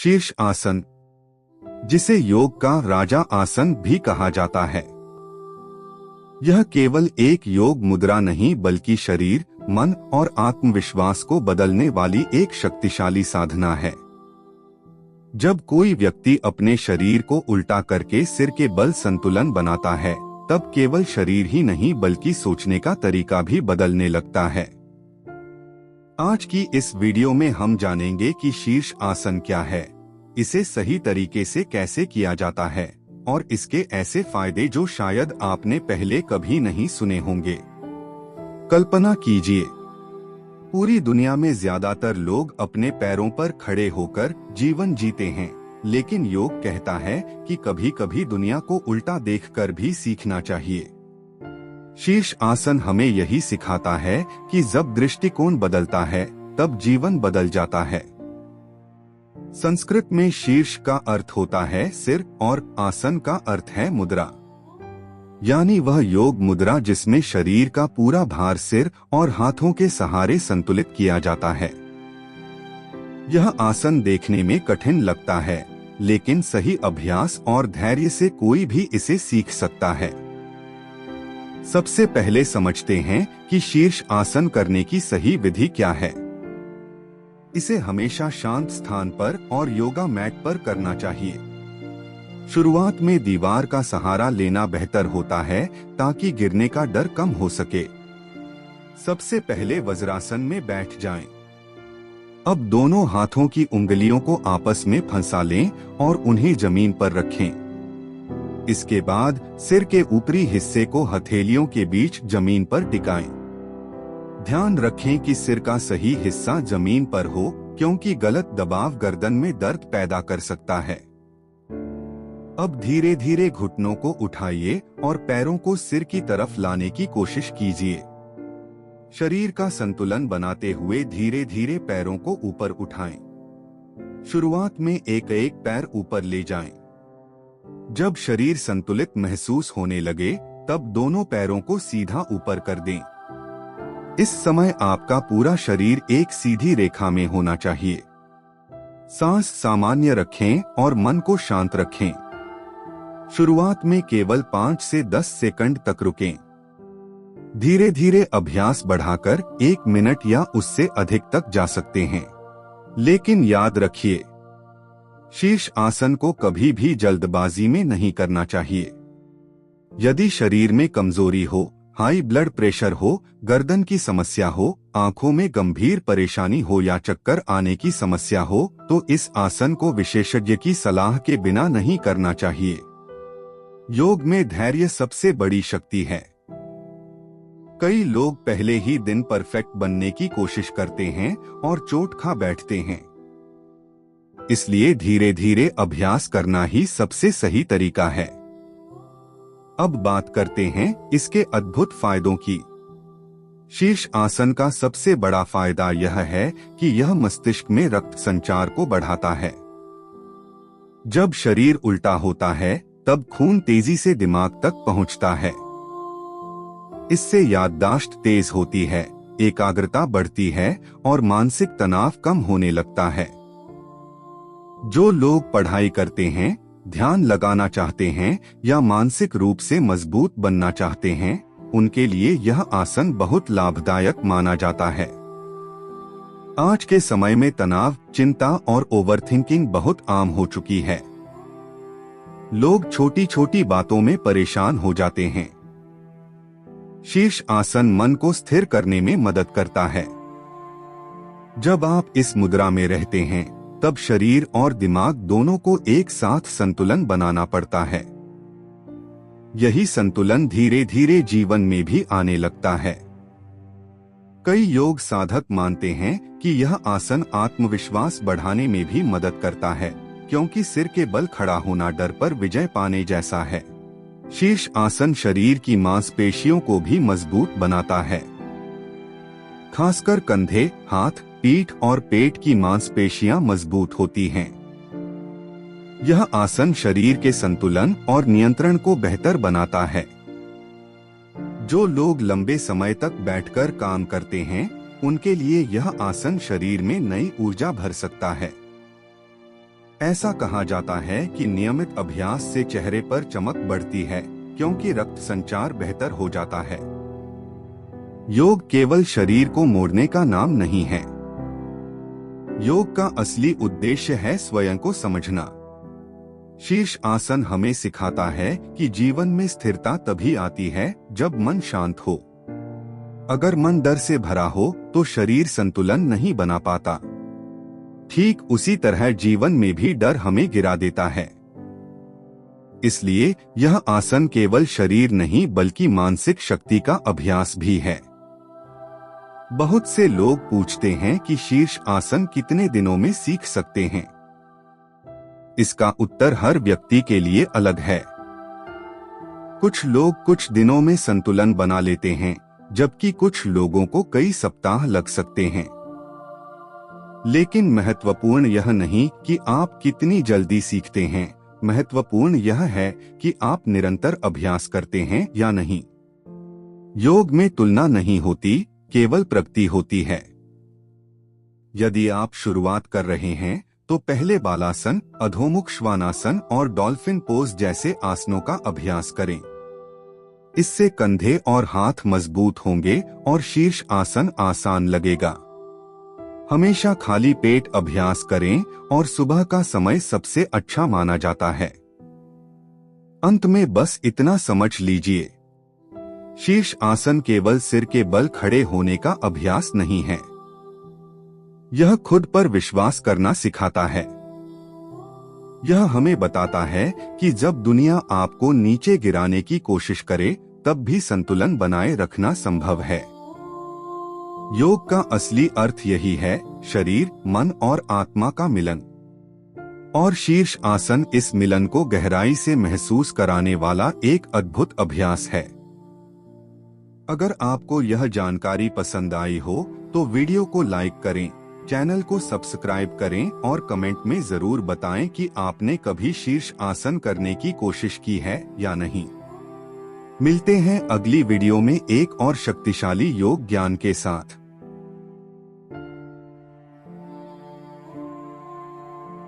शीर्ष आसन, जिसे योग का राजा आसन भी कहा जाता है, यह केवल एक योग मुद्रा नहीं बल्कि शरीर, मन और आत्मविश्वास को बदलने वाली एक शक्तिशाली साधना है। जब कोई व्यक्ति अपने शरीर को उल्टा करके सिर के बल संतुलन बनाता है, तब केवल शरीर ही नहीं बल्कि सोचने का तरीका भी बदलने लगता है। आज की इस वीडियो में हम जानेंगे कि शीर्ष आसन क्या है, इसे सही तरीके से कैसे किया जाता है और इसके ऐसे फायदे जो शायद आपने पहले कभी नहीं सुने होंगे। कल्पना कीजिए, पूरी दुनिया में ज्यादातर लोग अपने पैरों पर खड़े होकर जीवन जीते हैं, लेकिन योग कहता है कि कभी कभी दुनिया को उल्टा देखकर भी सीखना चाहिए। शीर्ष आसन हमें यही सिखाता है कि जब दृष्टिकोण बदलता है तब जीवन बदल जाता है। संस्कृत में शीर्ष का अर्थ होता है सिर और आसन का अर्थ है मुद्रा, यानी वह योग मुद्रा जिसमें शरीर का पूरा भार सिर और हाथों के सहारे संतुलित किया जाता है। यह आसन देखने में कठिन लगता है, लेकिन सही अभ्यास और धैर्य से कोई भी इसे सीख सकता है। सबसे पहले समझते हैं कि शीर्ष आसन करने की सही विधि क्या है। इसे हमेशा शांत स्थान पर और योगा मैट पर करना चाहिए। शुरुआत में दीवार का सहारा लेना बेहतर होता है ताकि गिरने का डर कम हो सके। सबसे पहले वज्रासन में बैठ जाएं। अब दोनों हाथों की उंगलियों को आपस में फंसा लें और उन्हें जमीन पर रखें। इसके बाद सिर के ऊपरी हिस्से को हथेलियों के बीच जमीन पर टिकाएं। ध्यान रखें कि सिर का सही हिस्सा जमीन पर हो, क्योंकि गलत दबाव गर्दन में दर्द पैदा कर सकता है। अब धीरे धीरे घुटनों को उठाइए और पैरों को सिर की तरफ लाने की कोशिश कीजिए। शरीर का संतुलन बनाते हुए धीरे धीरे पैरों को ऊपर उठाएं। शुरुआत में एक एक पैर ऊपर ले जाएं। जब शरीर संतुलित महसूस होने लगे, तब दोनों पैरों को सीधा ऊपर कर दें। इस समय आपका पूरा शरीर एक सीधी रेखा में होना चाहिए। सांस सामान्य रखें और मन को शांत रखें। शुरुआत में केवल 5 से 10 सेकंड तक रुकें। धीरे धीरे अभ्यास बढ़ाकर 1 मिनट या उससे अधिक तक जा सकते हैं। लेकिन याद रखिए, शीर्ष आसन को कभी भी जल्दबाजी में नहीं करना चाहिए। यदि शरीर में कमजोरी हो, हाई ब्लड प्रेशर हो, गर्दन की समस्या हो, आंखों में गंभीर परेशानी हो या चक्कर आने की समस्या हो, तो इस आसन को विशेषज्ञ की सलाह के बिना नहीं करना चाहिए। योग में धैर्य सबसे बड़ी शक्ति है। कई लोग पहले ही दिन परफेक्ट बनने की कोशिश करते हैं और चोट खा बैठते हैं। इसलिए धीरे धीरे अभ्यास करना ही सबसे सही तरीका है। अब बात करते हैं इसके अद्भुत फायदों की। शीर्ष आसन का सबसे बड़ा फायदा यह है कि यह मस्तिष्क में रक्त संचार को बढ़ाता है। जब शरीर उल्टा होता है, तब खून तेजी से दिमाग तक पहुंचता है। इससे याददाश्त तेज होती है, एकाग्रता बढ़ती है और मानसिक तनाव कम होने लगता है। जो लोग पढ़ाई करते हैं, ध्यान लगाना चाहते हैं या मानसिक रूप से मजबूत बनना चाहते हैं, उनके लिए यह आसन बहुत लाभदायक माना जाता है। आज के समय में तनाव, चिंता और ओवरथिंकिंग बहुत आम हो चुकी है। लोग छोटी छोटी बातों में परेशान हो जाते हैं। शीर्ष आसन मन को स्थिर करने में मदद करता है। जब आप इस मुद्रा में रहते हैं, तब शरीर और दिमाग दोनों को एक साथ संतुलन बनाना पड़ता है। यही संतुलन धीरे धीरे जीवन में भी आने लगता है। कई योग साधक मानते हैं कि यह आसन आत्मविश्वास बढ़ाने में भी मदद करता है, क्योंकि सिर के बल खड़ा होना डर पर विजय पाने जैसा है। शीर्ष आसन शरीर की मांसपेशियों को भी मजबूत बनाता है। खासकर कंधे, हाथ, पीठ और पेट की मांसपेशियां मजबूत होती हैं। यह आसन शरीर के संतुलन और नियंत्रण को बेहतर बनाता है। जो लोग लंबे समय तक बैठकर काम करते हैं, उनके लिए यह आसन शरीर में नई ऊर्जा भर सकता है। ऐसा कहा जाता है कि नियमित अभ्यास से चेहरे पर चमक बढ़ती है, क्योंकि रक्त संचार बेहतर हो जाता है। योग केवल शरीर को मोड़ने का नाम नहीं है। योग का असली उद्देश्य है स्वयं को समझना। शीर्ष आसन हमें सिखाता है कि जीवन में स्थिरता तभी आती है जब मन शांत हो। अगर मन डर से भरा हो तो शरीर संतुलन नहीं बना पाता। ठीक उसी तरह जीवन में भी डर हमें गिरा देता है। इसलिए यह आसन केवल शरीर नहीं बल्कि मानसिक शक्ति का अभ्यास भी है। बहुत से लोग पूछते हैं कि शीर्ष आसन कितने दिनों में सीख सकते हैं। इसका उत्तर हर व्यक्ति के लिए अलग है। कुछ लोग कुछ दिनों में संतुलन बना लेते हैं, जबकि कुछ लोगों को कई सप्ताह लग सकते हैं। लेकिन महत्वपूर्ण यह नहीं कि आप कितनी जल्दी सीखते हैं, महत्वपूर्ण यह है कि आप निरंतर अभ्यास करते हैं या नहीं। योग में तुलना नहीं होती, केवल प्रगति होती है। यदि आप शुरुआत कर रहे हैं तो पहले बालासन, अधोमुख श्वानासन और डॉल्फिन पोज जैसे आसनों का अभ्यास करें। इससे कंधे और हाथ मजबूत होंगे और शीर्ष आसन आसान लगेगा। हमेशा खाली पेट अभ्यास करें और सुबह का समय सबसे अच्छा माना जाता है। अंत में बस इतना समझ लीजिए, शीर्ष आसन केवल सिर के बल खड़े होने का अभ्यास नहीं है। यह खुद पर विश्वास करना सिखाता है। यह हमें बताता है कि जब दुनिया आपको नीचे गिराने की कोशिश करे, तब भी संतुलन बनाए रखना संभव है। योग का असली अर्थ यही है, शरीर, मन और आत्मा का मिलन। और शीर्ष आसन इस मिलन को गहराई से महसूस कराने वाला एक अद्भुत अभ्यास है। अगर आपको यह जानकारी पसंद आई हो तो वीडियो को लाइक करें, चैनल को सब्सक्राइब करें और कमेंट में जरूर बताएं कि आपने कभी शीर्ष आसन करने की कोशिश की है या नहीं। मिलते हैं अगली वीडियो में एक और शक्तिशाली योग ज्ञान के साथ।